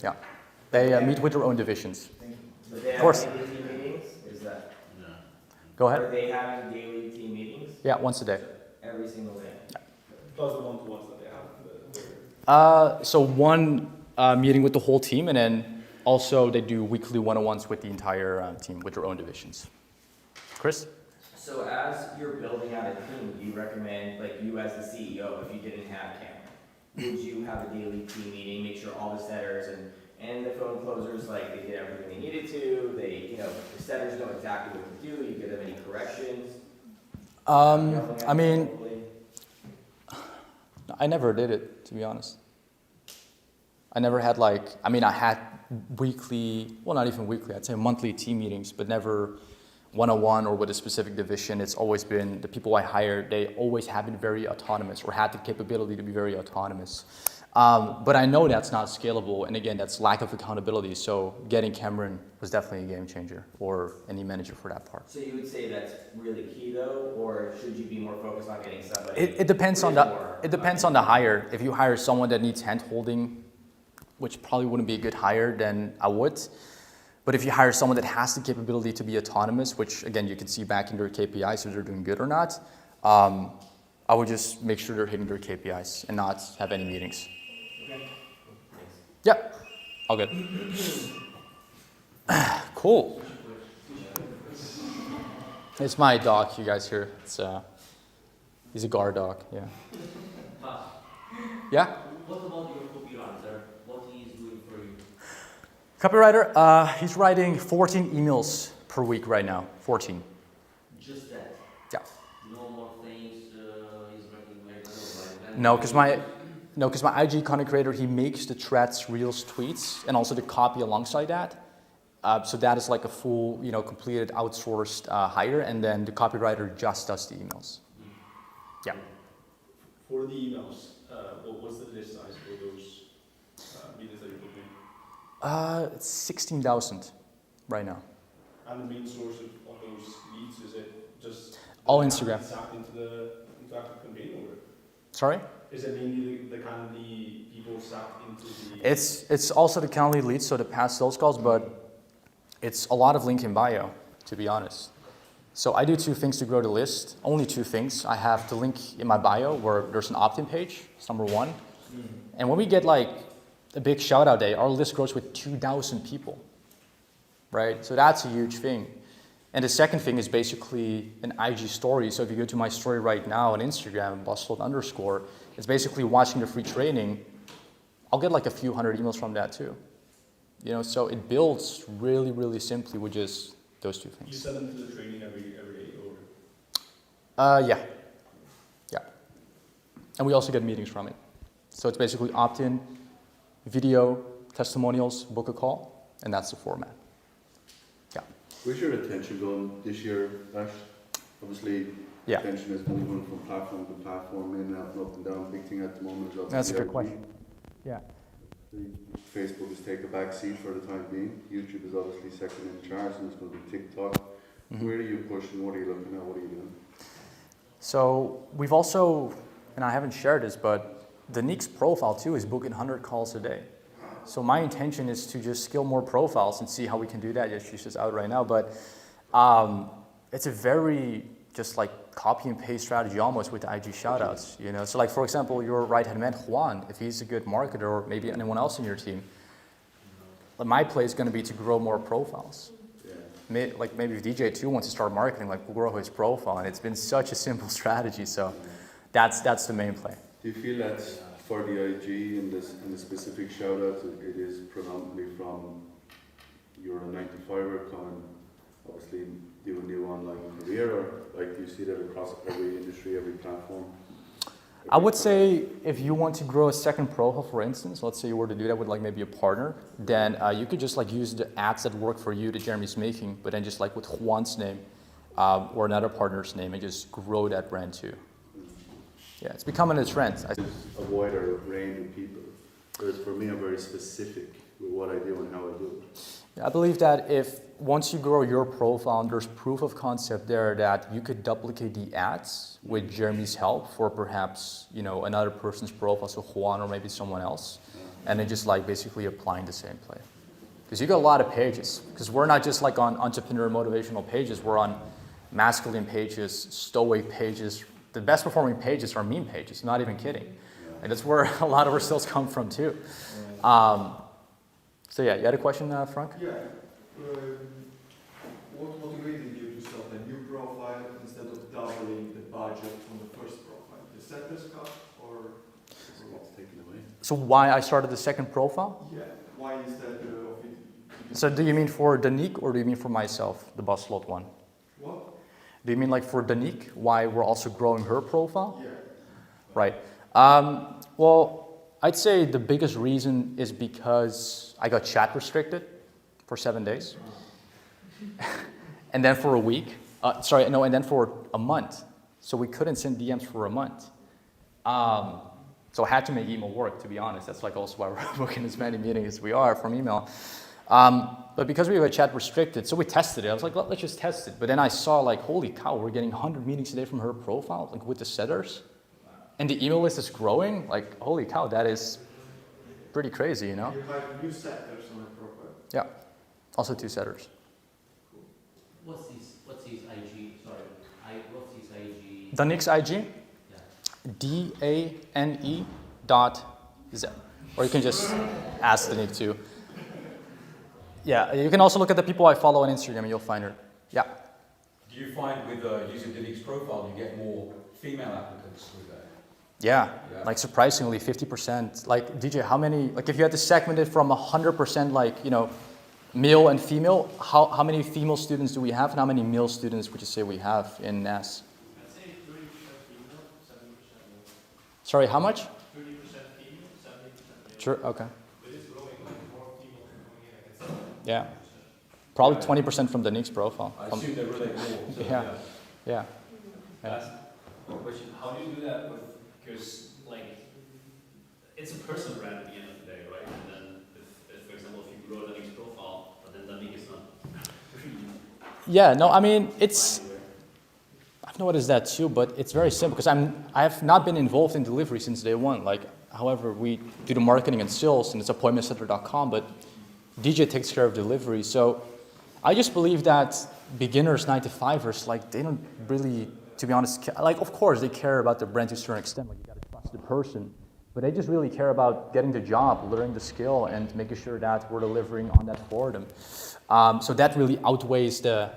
Yeah, they meet with their own divisions. Thank you. But they Of course. have daily team meetings? Is that? Go Are ahead. they having daily team meetings? Yeah, once a day. Every single day? Plus the one-to-ones that they have. So one meeting with the whole team, and then also they do weekly one-on-ones with the entire team with their own divisions. Chris? So as you're building out a team, do you recommend, like you as the CEO, if you didn't have Cameron, would you have a daily team meeting, make sure all the setters and the phone closers, like they did everything they needed to, the setters know exactly what to do, you give them any corrections? I mean, I never did it, to be honest. I never had I had weekly, well, not even weekly, I'd say monthly team meetings, but never one-on-one or with a specific division. It's always been the people I hired, they always have been very autonomous or had the capability to be very autonomous. But I know that's not scalable, and again, that's lack of accountability. So getting Cameron was definitely a game changer, or any manager for that part. So you would say that's really key though, or should you be more focused on getting somebody? It depends on the hire. If you hire someone that needs hand-holding, which probably wouldn't be a good hire, then I would. But if you hire someone that has the capability to be autonomous, which again, you can see back in their KPIs if they're doing good or not, I would just make sure they're hitting their KPIs and not have any meetings. Okay. Yeah, all good. Cool. It's my dog, you guys hear. He's a guard dog, yeah. Yeah? What about your copywriter? What he is doing for you? Copywriter, he's writing 14 emails per week right now. 14. Just that? Yeah. No more things he's writing like that? No, because my IG content creator, he makes the threads, reels, tweets, and also the copy alongside that. So that is like a full, completed outsourced hire, and then the copywriter just does the emails. Yeah. For the emails, what's the list size for those meetings that you're booking? It's 16,000 right now. And the main source of those leads, is it just All Instagram. Sacked into ActiveCampaign, or Sorry? is it mainly the Calendly people sacked into the? It's also the Calendly leads, so the past sales calls, but it's a lot of link in bio, to be honest. So I do two things to grow the list, only two things. I have the link in my bio where there's an opt-in page, it's number one. And when we get like a big shout out day, our list grows with 2,000 people, right? So that's a huge thing. And the second thing is basically an IG story. So if you go to my story right now on Instagram, _, it's basically watching the free training. I'll get like a few hundred emails from that too. So it builds really, really simply with just those two things. You send them to the training every day, or? Yeah. And we also get meetings from it. So it's basically opt-in, video, testimonials, book a call, and that's the format. Yeah. Where's your attention going this year, Ash? Obviously, Yeah. attention is moving from platform to platform, in and out and up and down. Big thing at the moment is obviously That's a good IG. question. Yeah. Facebook has taken a back seat for the time being. YouTube is obviously second in charge, and it's going to be TikTok. Where are you pushing? What are you looking at? What are you doing? So we've also, and I haven't shared this, but the Neeks profile too is booking 100 calls a day. So my intention is to just scale more profiles and see how we can do that. Yes, she's just out right now, but it's a very just like copy and paste strategy almost with the IG shoutouts, you know. So like for example, your right hand man Juan, if he's a good marketer, or maybe anyone else in your team, my play is going to be to grow more profiles. Like maybe if DJ too wants to start marketing, like we'll grow his profile, and it's been such a simple strategy. So that's the main play. Do you feel that for the IG and the specific shout out, it is predominantly from you're a 9-to-5er coming, obviously do a new online career, or like do you see that across every industry, every platform? I would say if you want to grow a second profile, for instance, let's say you were to do that with like maybe a partner, then you could just like use the ads that work for you that Jeremy's making, but then just like with Juan's name or another partner's name and just grow that brand too. Yeah, it's becoming a trend. A wider range of people. Whereas for me, I'm very specific with what I do and how I do it. I believe that if once you grow your profile and there's proof of concept there that you could duplicate the ads with Jeremy's help for perhaps, you know, another person's profile, so Juan or maybe someone else, and then just like basically applying the same play. Because you got a lot of pages, because we're not just like on entrepreneur motivational pages, we're on masculine pages, stoic pages. The best performing pages are meme pages, not even kidding. And that's where a lot of our sales come from too. So yeah, you had a question, Frank? Yeah. What motivated you to start a new profile instead of doubling the budget on the first profile? The sector's cut or What's taken away? So why I started the second profile? yeah? Why instead of it? So do you mean for Danique or do you mean for myself, the Boss Slot one? What? Do you mean like for Danique, why we're also growing her profile? Yeah. Right. Well, I'd say the biggest reason is because I got chat restricted for 7 days. And then for a week. And then for a month. So we couldn't send DMs for a month. So I had to make email work, to be honest. That's like also why we're booking as many meetings as we are from email. But because we were chat restricted, so we tested it. I was like, let's just test it. But then I saw like, holy cow, we're getting 100 meetings a day from her profile, like with the setters. And the email list is growing. Like, holy cow, that is pretty crazy, you know? You have new setters on the profile. Yeah. Also 2 setters. What's his IG? Sorry, what's his IG? Danique's IG? Yeah. DANE.Z. Or you can just ask Danique too. Yeah, you can also look at the people I follow on Instagram and you'll find her. Yeah. Do you find with using Danique's profile, you get more female applicants with that? Yeah, Yeah. like surprisingly 50%. Like DJ, how many, like if you had to segment it from 100% like, you know, male and female, how many female students do we have and how many male students would you say we have in NAS? I'd say 30% female, 70% male. Sorry, how much? 30% female, 70% male. Sure, okay. It is growing, like more females are coming in, I can say. Yeah. Probably 20% from the Danique's profile. I assume they relate more. So, Yeah. Yeah. That's one question. How do you do that with, because like, it's a personal brand at the end of the day, right? And then if for example, if you grow Danique's profile, but then Danique is not Yeah, no, I mean, it's, I've noticed that too, but it's very simple because I have not been involved in delivery since day one. Like, however, we do the marketing and sales and it's appointmentcenter.com, but DJ takes care of delivery. So I just believe that beginners, 9-to-5ers, like they don't really, to be honest, like of course they care about their brand to a certain extent, like you gotta trust the person, but they just really care about getting the job, learning the skill, and making sure that we're delivering on that for them. So that really outweighs the,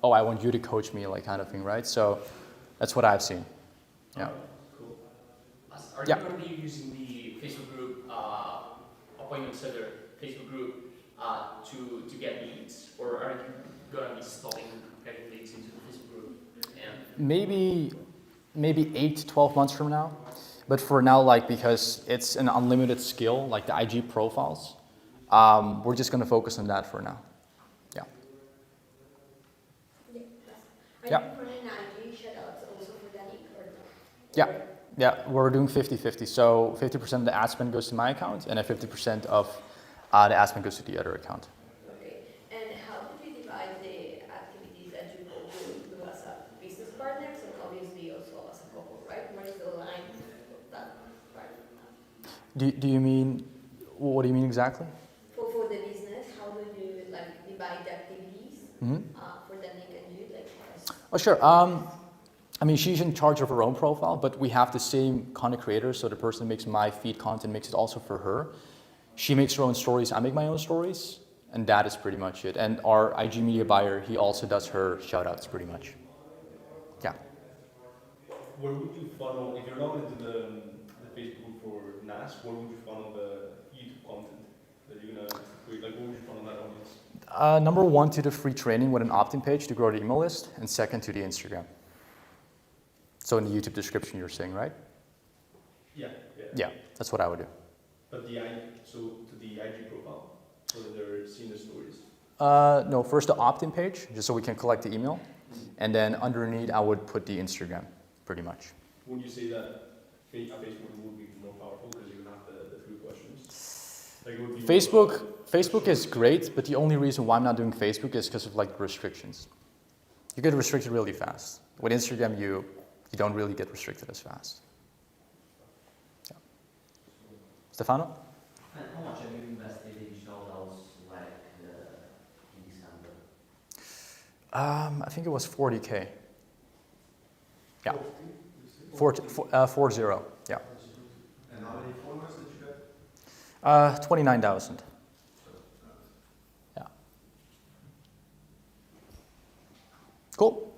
oh, I want you to coach me, like kind of thing, right? So that's what I've seen. Yeah. cool. Are Yeah. you going to be using the Facebook group, appointment setter Facebook group, to get leads, or are you going to be stopping getting leads into the Facebook group? And Maybe 8 to 12 months from now. But for now, like, because it's an unlimited skill, like the IG profiles, we're just going to focus on that for now. Yeah. Are Yeah. you running IG shoutouts also for Danique or not? Yeah. Yeah, we're doing 50-50. So 50% of the ad spend goes to my account, and then 50% of the ad spend goes to the other account. Okay. And how did you divide the activities that you post? Do you mean, what do you mean exactly? For the business, how do you like divide the activities for Danik and Jude? Like, Oh, sure. I mean, she's in charge of her own profile, but we have the same content creator, so the person who makes my feed content makes it also for her. She makes her own stories, I make my own stories, and that is pretty much it. And our IG media buyer, he also does her shout-outs pretty much. Yeah. Where would you funnel, if you're not into the Facebook for NAS, where would you funnel the YouTube content that you're gonna create? Like, where would you funnel that audience? Number one, to the free training with an opt-in page to grow the email list, and second, to the Instagram. So in the YouTube description, you're saying, right? Yeah. Yeah, that's what I would do. But so to the IG profile, so that they're seeing the stories. No, first the opt-in page, just so we can collect the email, and then underneath I would put the Instagram, pretty much. Would you say that Facebook would be more powerful because you would have the three questions? Like, it would be Facebook is great, but the only reason why I'm not doing Facebook is because of like restrictions. You get restricted really fast. With Instagram, you don't really get restricted as fast. Yeah. Stefano? And how much have you invested in shoutouts like in December? I think it was 40K. Yeah. 40, yeah. And how many followers did you get? 29,000. Yeah. Cool.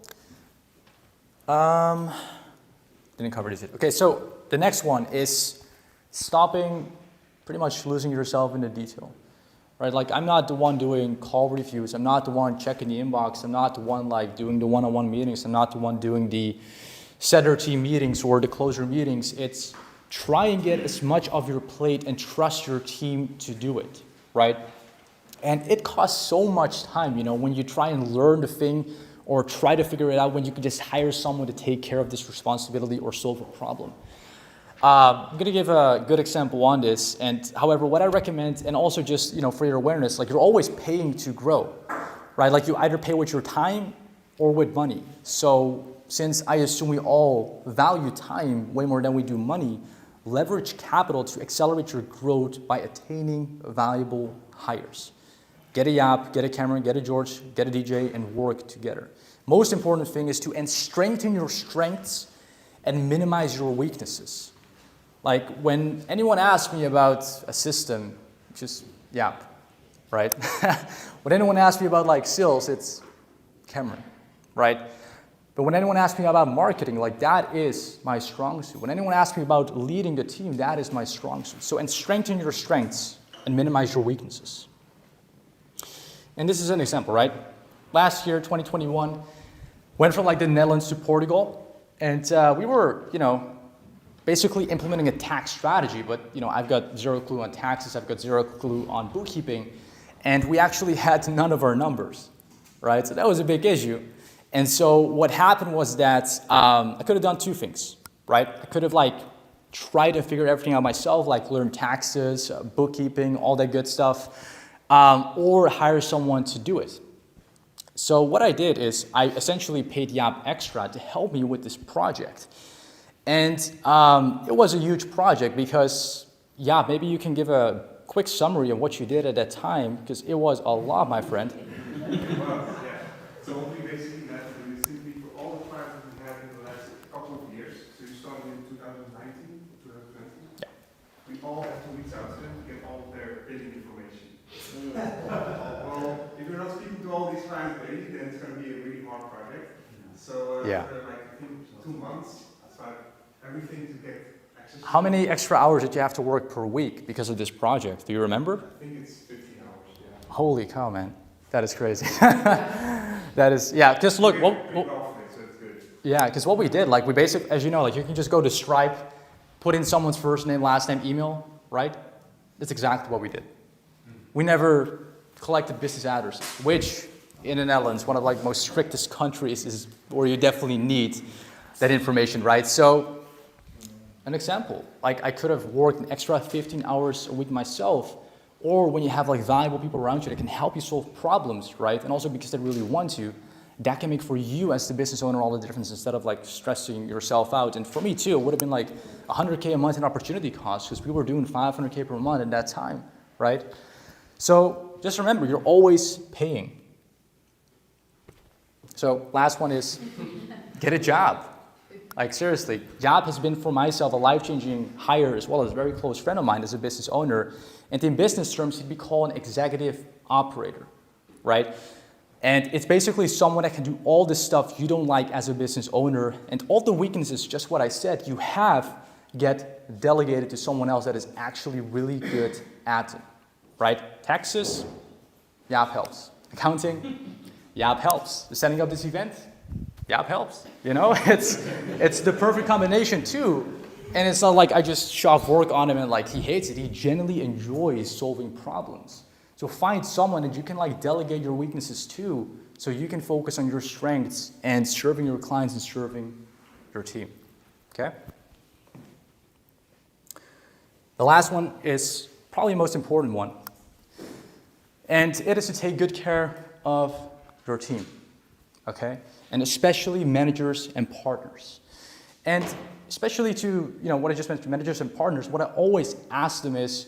Didn't cover this yet. Okay, so the next one is stopping pretty much losing yourself in the detail. Right? Like, I'm not the one doing call reviews. I'm not the one checking the inbox. I'm not the one like doing the one-on-one meetings. I'm not the one doing the setter team meetings or the closer meetings. It's try and get as much of your plate and trust your team to do it, right? And it costs so much time, you know, when you try and learn the thing or try to figure it out when you can just hire someone to take care of this responsibility or solve a problem. I'm going to give a good example on this. And however, what I recommend, and also just, you know, for your awareness, like, you're always paying to grow, right? Like, you either pay with your time or with money. So since I assume we all value time way more than we do money, leverage capital to accelerate your growth by attaining valuable hires. Get a Yap, get a Cameron, get a George, get a DJ, and work together. Most important thing is to strengthen your strengths and minimize your weaknesses. Like, when anyone asks me about a system, just Yap, right? When anyone asks me about like sales, it's Cameron, right? But when anyone asks me about marketing, like, that is my strong suit. When anyone asks me about leading the team, that is my strong suit. So, and strengthen your strengths and minimize your weaknesses. And this is an example, right? Last year, 2021, went from like the Netherlands to Portugal, and we were, you know, basically implementing a tax strategy, but, you know, I've got zero clue on taxes, I've got zero clue on bookkeeping, and we actually had none of our numbers, right? So that was a big issue. And so what happened was that I could have done two things, right? I could have like tried to figure everything out myself, like learn taxes, bookkeeping, all that good stuff, or hire someone to do it. So what I did is I essentially paid Yap extra to help me with this project. And it was a huge project because, yeah, maybe you can give a quick summary of what you did at that time, because it was a lot, my friend. So what we basically had to do is simply for all the clients that we had in the last couple of years, so you started in 2019, 2020, yeah. We all have to reach out to them to get all of their billing information. Well, if you're not speaking to all these clients daily, then it's going to be a really hard project. So after like I think 2 months, I started everything to get access. How many extra hours did you have to work per week because of this project? Do you remember? I think it's 15 hours, yeah. Holy cow, man. That is crazy. That is, yeah, just look. Yeah, because what we did, like, we basically, as you know, like, you can just go to Stripe, put in someone's first name, last name, email, right? That's exactly what we did. We never collected business addresses, which in the Netherlands, one of like most strictest countries, is where you definitely need that information, right? So, an example, like, I could have worked an extra 15 hours a week myself, or when you have like valuable people around you that can help you solve problems, right? And also because they really want to, that can make for you as the business owner all the difference instead of like stressing yourself out. And for me too, it would have been like 100K a month in opportunity costs because we were doing 500K per month at that time, right? So just remember, you're always paying. So last one is get a job. Like seriously, job has been for myself a life-changing hire as well as a very close friend of mine as a business owner. And in business terms, he'd be called an executive operator, right? And it's basically someone that can do all the stuff you don't like as a business owner. And all the weaknesses, just what I said, you have get delegated to someone else that is actually really good at it, right? Taxes, Jaap helps. Accounting, Jaap helps. The setting up this event, Jaap helps. You know, it's the perfect combination too. And it's not like I just shove work on him and like he hates it. He genuinely enjoys solving problems. So find someone that you can like delegate your weaknesses to so you can focus on your strengths and serving your clients and serving your team. Okay? The last one is probably the most important one. And it is to take good care of your team. Okay? And especially managers and partners. And especially to, what I just mentioned, managers and partners, what I always ask them is,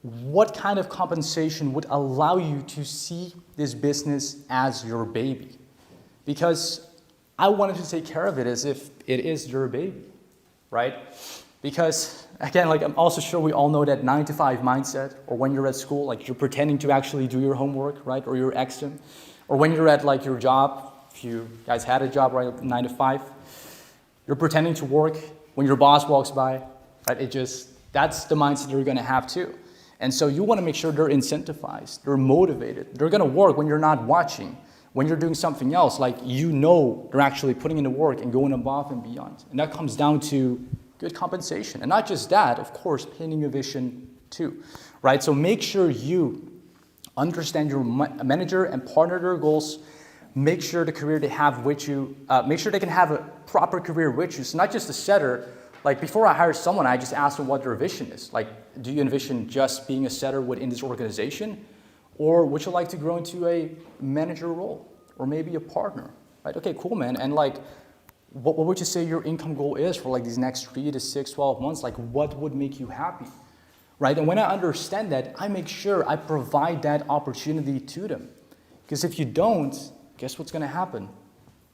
what kind of compensation would allow you to see this business as your baby? Because I wanted to take care of it as if it is your baby, right? Because, again, like I'm also sure we all know that 9-to-5 mindset, or when you're at school, like you're pretending to actually do your homework, right? Or you're extra. Or when you're at like your job, if you guys had a job, right, 9-to-5, you're pretending to work when your boss walks by, right? That's the mindset you're gonna have too. And so you want to make sure they're incentivized, they're motivated, they're going to work when you're not watching, when you're doing something else, like they're actually putting in the work and going above and beyond. And that comes down to good compensation. And not just that, of course, painting a vision too, right? So make sure you understand your manager and partner their goals, make sure the career they have with you, make sure they can have a proper career with you. So not just a setter. Like before I hire someone, I just ask them what their vision is. Like, do you envision just being a setter within this organization? Or would you like to grow into a manager role? Or maybe a partner, right? Okay, cool, man. And like, what would you say your income goal is for like these next 3 to 6, 12 months? Like, what would make you happy, right? And when I understand that, I make sure I provide that opportunity to them. Because if you don't, guess what's gonna happen?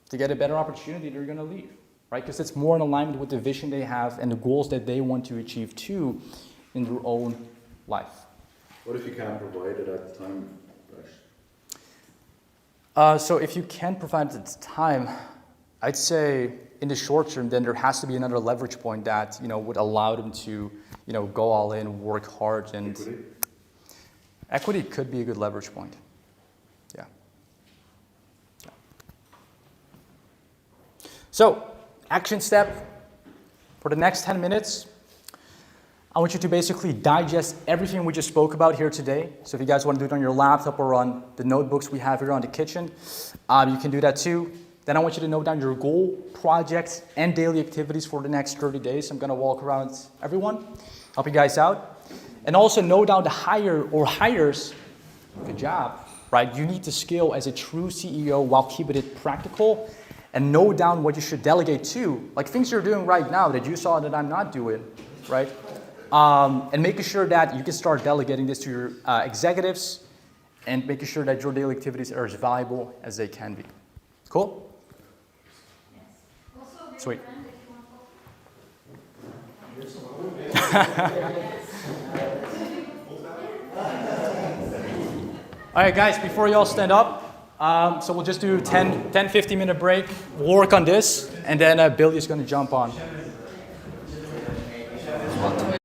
To get a better opportunity, they're gonna leave. Right? Because it's more in alignment with the vision they have and the goals that they want to achieve too in their own life. What if you can't provide it at the time, Rash? So if you can provide it at the time, I'd say in the short term, then there has to be another leverage point that would allow them to go all in, work hard, and equity could be a good leverage point. Yeah. So. Action step for the next 10 minutes. I want you to basically digest everything we just spoke about here today. So if you guys want to do it on your laptop or on the notebooks we have here on the kitchen, you can do that too. Then I want you to note down your goal, projects, and daily activities for the next 30 days. I'm going to walk around everyone, help you guys out. And also note down the hire or hires, good job, right? You need to scale as a true CEO while keeping it practical. And note down what you should delegate to, like things you're doing right now that you saw that I'm not doing, right? And making sure that you can start delegating this to your executives and making sure that your daily activities are as valuable as they can be. Cool? Yes. Also, Sweet. All right, guys, before you all stand up, so we'll just do 10-15 minute break. We'll work on this, and then Billy is going to jump on.